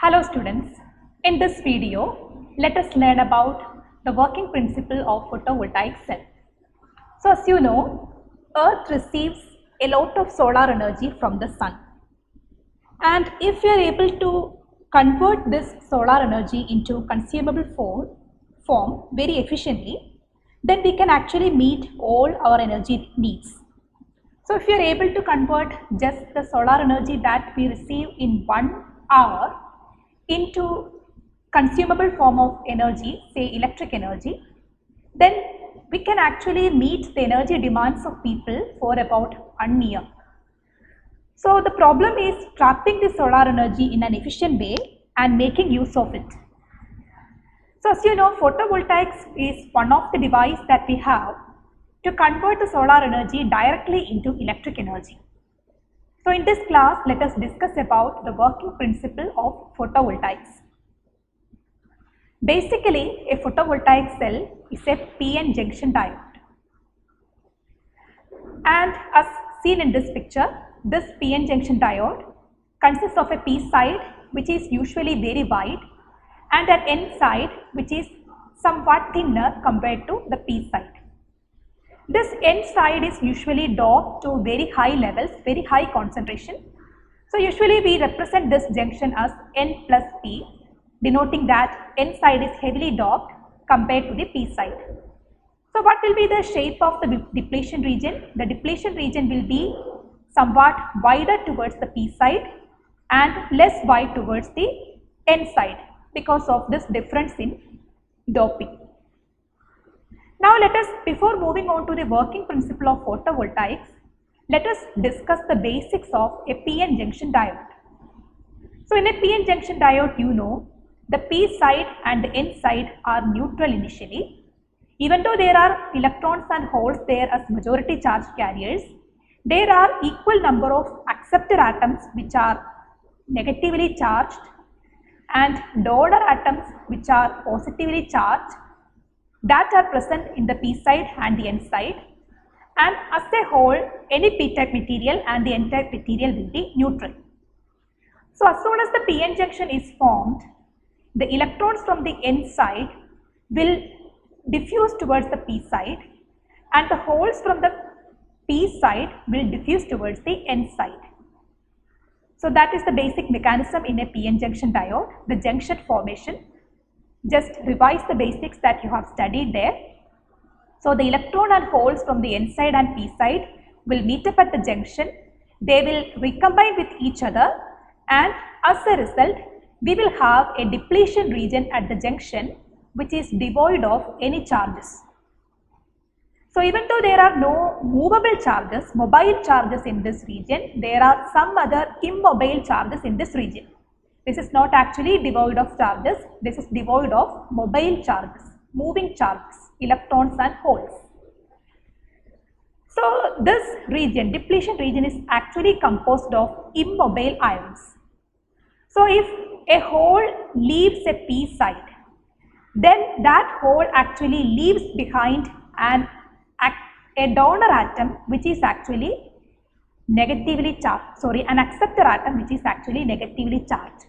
Hello students, in this video let us learn about the working principle of photovoltaic cell. So as you know, earth receives a lot of solar energy from the sun, and if we are able to convert this solar energy into consumable form very efficiently, then we can actually meet all our energy needs. So if you are able to convert just the solar energy that we receive in 1 hour into consumable form of energy, say electric energy, then we can actually meet the energy demands of people for about 1 year. So the problem is trapping the solar energy in an efficient way and making use of it. So as you know, photovoltaics is one of the devices that we have to convert the solar energy directly into electric energy. So in this class, let us discuss about the working principle of photovoltaics. Basically, a photovoltaic cell is a PN junction diode. And as seen in this picture, this PN junction diode consists of a P side which is usually very wide and an N side which is somewhat thinner compared to the P side. This N side is usually doped to very high levels, very high concentration. So usually we represent this junction as N plus P, denoting that N side is heavily doped compared to the P side. So what will be the shape of the depletion region? The depletion region will be somewhat wider towards the P side and less wide towards the N side because of this difference in doping. Now let us, before moving on to the working principle of photovoltaics, let us discuss the basics of a PN junction diode. So in a PN junction diode, you know, the P side and the N side are neutral initially. Even though there are electrons and holes there as majority charge carriers, there are equal number of acceptor atoms which are negatively charged and donor atoms which are positively charged that are present in the P side and the N side, and as a whole any P-type material and the N-type material will be neutral. So as soon as the PN junction is formed, the electrons from the N side will diffuse towards the P side and the holes from the P side will diffuse towards the N side. So that is the basic mechanism in a PN junction diode, the junction formation. Just revise the basics that you have studied there. So the electron and holes from the N side and P side will meet up at the junction. They will recombine with each other, and as a result we will have a depletion region at the junction which is devoid of any charges. So even though there are no movable charges, mobile charges in this region, there are some other immobile charges in this region. This is not actually devoid of charges, this is devoid of mobile charges, moving charges, electrons and holes. So this region, depletion region, is actually composed of immobile ions. So if a hole leaves a P side, then that hole actually leaves behind a donor atom which is actually negatively charged, an acceptor atom which is actually negatively charged.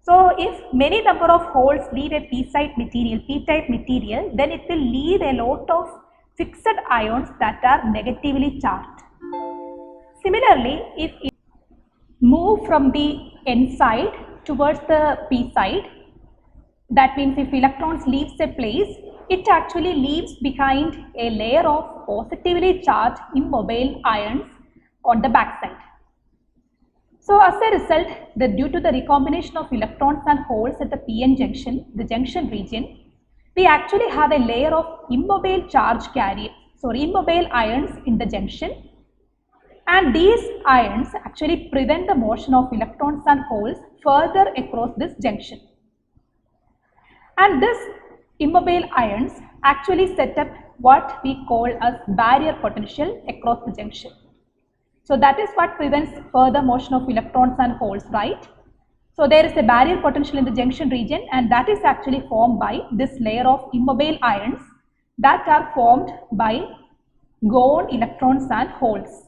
So if many number of holes leave a P-type material, then it will leave a lot of fixed ions that are negatively charged. Similarly, if it move from the N side towards the P side, that means if electrons leaves a place, it actually leaves behind a layer of positively charged immobile ions on the back side. So as a result, due to the recombination of electrons and holes at the PN junction, the junction region, we actually have a layer of immobile immobile ions in the junction, and these ions actually prevent the motion of electrons and holes further across this junction. And this immobile ions actually set up what we call as barrier potential across the junction. So that is what prevents further motion of electrons and holes, right? So there is a barrier potential in the junction region, and that is actually formed by this layer of immobile ions that are formed by gone electrons and holes.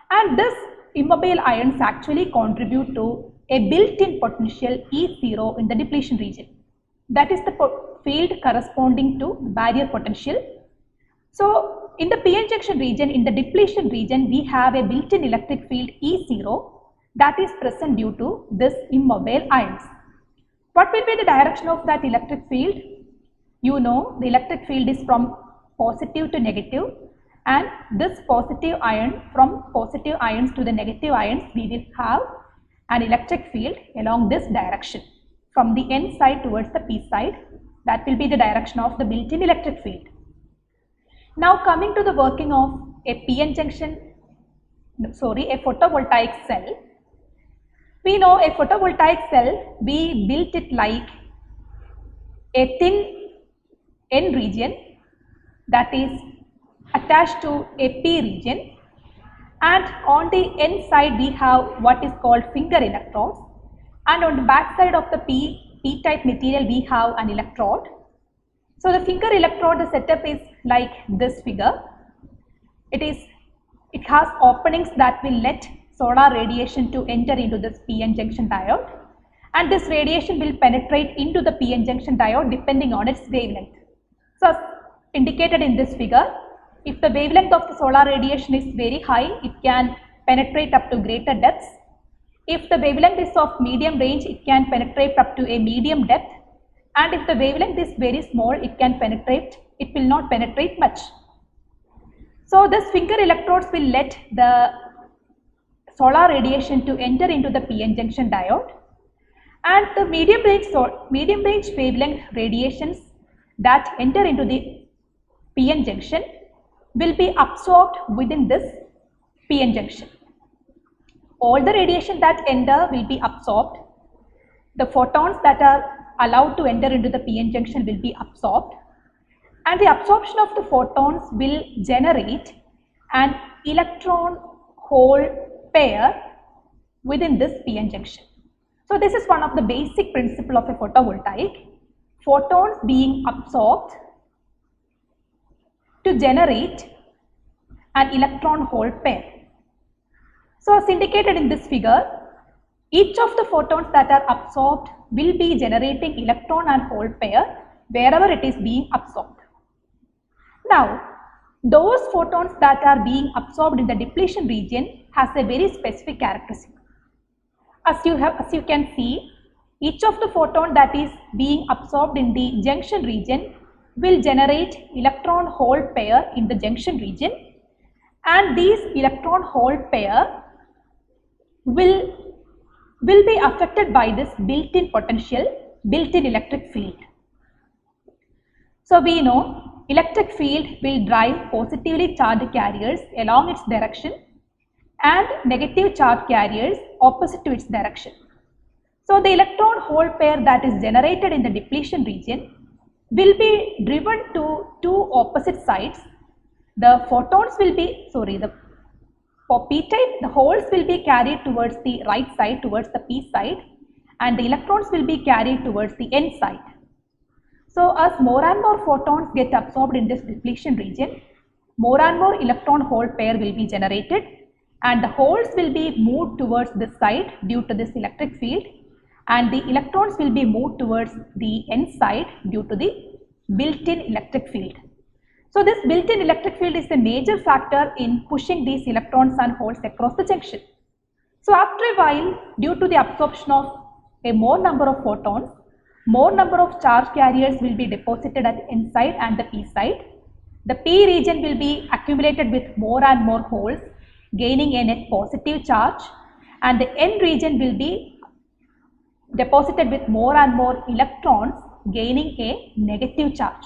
And this immobile ions actually contribute to a built-in potential E0 in the depletion region. That is the field corresponding to barrier potential. So in the p-n junction region, in the depletion region, we have a built-in electric field E0 that is present due to this immobile ions. What will be the direction of that electric field? You know, the electric field is from positive to negative, and this positive ion, from positive ions to the negative ions, we will have an electric field along this direction from the n side towards the p side. That will be the direction of the built-in electric field. Now coming to the working of a p-n junction, a photovoltaic cell. We know a photovoltaic cell, we built it like a thin N region that is attached to a P region, and on the N side we have what is called finger electrodes, and on the back side of the P-type material we have an electrode. So the finger electrode, the setup is like this figure. It has openings that will let solar radiation to enter into this p-n junction diode, and this radiation will penetrate into the p-n junction diode depending on its wavelength. So as indicated in this figure, if the wavelength of the solar radiation is very high, it can penetrate up to greater depths. If the wavelength is of medium range, it can penetrate up to a medium depth, and if the wavelength is very small, it will not penetrate much. So this finger electrodes will let the solar radiation to enter into the p-n junction diode, and the medium range wavelength radiations that enter into the p-n junction will be absorbed within this p-n junction. All the radiation that enter will be absorbed. The photons that are allowed to enter into the p-n junction will be absorbed, and the absorption of the photons will generate an electron hole pair within this p-n junction. So this is one of the basic principle of a photovoltaic. Photons being absorbed to generate an electron hole pair. So as indicated in this figure, each of the photons that are absorbed will be generating electron and hole pair wherever it is being absorbed. Now, those photons that are being absorbed in the depletion region has a very specific characteristic. As you can see, each of the photon that is being absorbed in the junction region will generate electron hole pair in the junction region, and these electron hole pair will be affected by this built-in potential, built-in electric field. So we know electric field will drive positively charged carriers along its direction and negative charge carriers opposite to its direction. So the electron hole pair that is generated in the depletion region will be driven to two opposite sides. The photons will be, for p-type, the holes will be carried towards the right side, towards the p side, and the electrons will be carried towards the n side. So as more and more photons get absorbed in this depletion region, more and more electron hole pair will be generated, and the holes will be moved towards this side due to this electric field, and the electrons will be moved towards the n side due to the built-in electric field. So this built-in electric field is a major factor in pushing these electrons and holes across the junction. So after a while, due to the absorption of a more number of photons, more number of charge carriers will be deposited at the n side and the p side. The p region will be accumulated with more and more holes, gaining a net positive charge, and the n region will be deposited with more and more electrons, gaining a negative charge.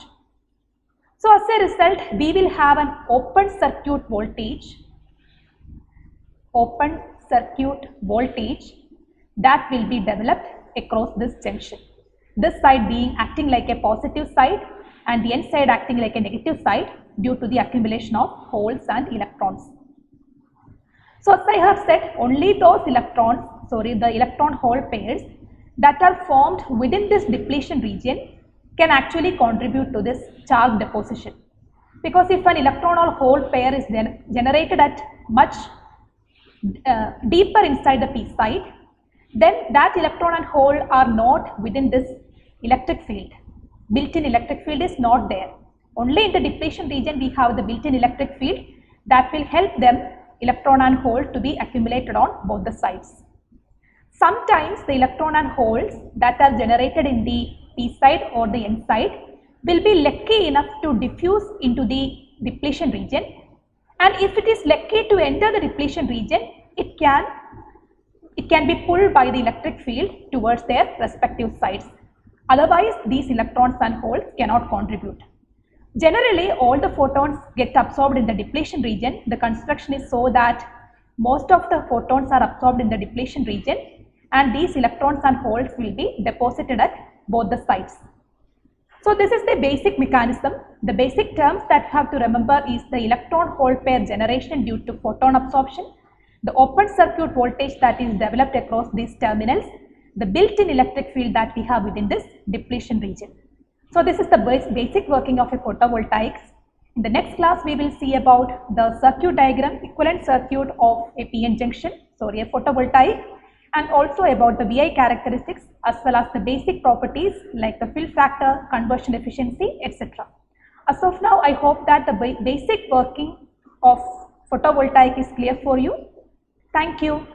So as a result, we will have an open circuit voltage that will be developed across this junction. This side being acting like a positive side and the n side acting like a negative side due to the accumulation of holes and electrons. So as I have said, only those the electron hole pairs that are formed within this depletion region can actually contribute to this charge deposition. Because if an electron or hole pair is generated at much deeper inside the p side, then that electron and hole are not within this electric field. Built-in electric field is not there. Only in the depletion region we have the built-in electric field that will help them, electron and hole, to be accumulated on both the sides. Sometimes the electron and holes that are generated in the p side or the n side will be lucky enough to diffuse into the depletion region, and if it is lucky to enter the depletion region, it can be pulled by the electric field towards their respective sides. Otherwise, these electrons and holes cannot contribute. Generally, all the photons get absorbed in the depletion region. The construction is so that most of the photons are absorbed in the depletion region, and these electrons and holes will be deposited at both the sides. So this is the basic mechanism. The basic terms that you have to remember is the electron-hole pair generation due to photon absorption, the open circuit voltage that is developed across these terminals, the built-in electric field that we have within this depletion region. So this is the basic working of a photovoltaics. In the next class, we will see about the circuit diagram, equivalent circuit of a PN junction, sorry, a photovoltaic, and also about the VI characteristics as well as the basic properties like the fill factor, conversion efficiency, etc. As of now, I hope that the basic working of photovoltaic is clear for you. Thank you.